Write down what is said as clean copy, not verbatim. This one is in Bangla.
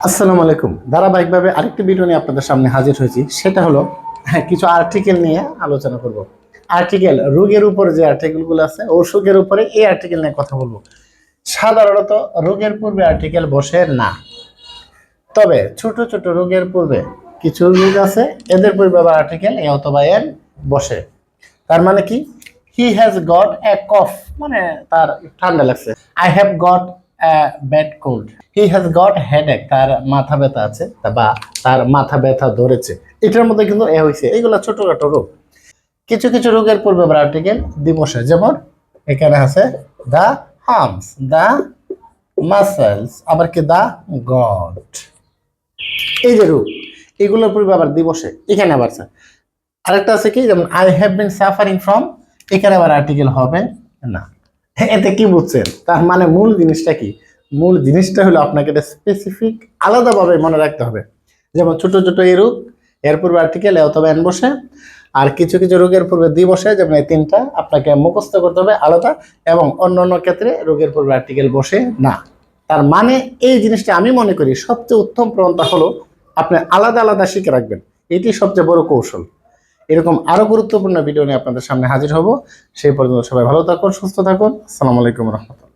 আসসালামু আলাইকুম। ধারাবাহিকভাবে আরেকটি ভিডিও নিয়ে আপনাদের সামনে হাজির হয়েছি। সেটা হলো কিছু আর্টিকেল নিয়ে আলোচনা করব। আর্টিকেল রোগের উপরে যে আর্টিকেলগুলো আছে, অসুখের উপরে এই আর্টিকেল নিয়ে কথা বলবো। সাধারণত রোগের পূর্বে আর্টিকেল বসে না, তবে ছোট ছোট রোগের পূর্বে কিছু রোগ আছে, এদের পূর্বে আবার আর্টিকেল এ অথবা এন বসে। তার মানে কি, হি হ্যাজ গট এ কফ, মানে তার ঠান্ডা লাগছে। I have got a bad cold. He has got headache, তার মাথা ব্যথা আছে বা তার মাথা ব্যথা ধরেছে। এটার মধ্যে কিন্তু এ হয়েছে। এগুলো ছোটখাটো রোগ। কিছু কিছু রোগের পূর্বে আবার আর্টিকেল দি বসে, যেমন এখানে আছে দা হার্মস, দা মাসেলস, আবার কি দা গড। এই যে রোগ, এগুলোর পূর্বে আবার দি বসে। এখানে আবার আরেকটা আছে কি, যেমন I have been suffering from, এখানে আবার আর্টিকেল হবে না। এতে কি বুঝছেন? তার মানে মূল জিনিসটা কি? মূল জিনিসটা হলো আপনাকে এটা স্পেসিফিক আলাদাভাবে মনে রাখতে হবে। যেমন ছোট ছোট এই রোগ, এর পূর্বে আর্টিকেল এ অথবা এন বসে। আর কিছু কিছু রোগের পূর্বে দি বসে, যেমন এই তিনটা আপনাকে মুখস্থ করতে হবে আলাদা। এবং অন্য অন্য ক্ষেত্রে রোগের পূর্বে আর্টিকেল বসে না। তার মানে এই জিনিসটা আমি মনে করি সবচেয়ে উত্তম প্রবণতা হলো আপনি আলাদা আলাদা শিখে রাখবেন। এটি সবচেয়ে বড় কৌশল। এরকম আরো গুরুত্বপূর্ণ ভিডিও নিয়ে আপনাদের সামনে হাজির হব। সেই পর্যন্ত সবাই ভালো থাকুন, সুস্থ থাকুন। আসসালামু আলাইকুম রহমতুল্লাহ।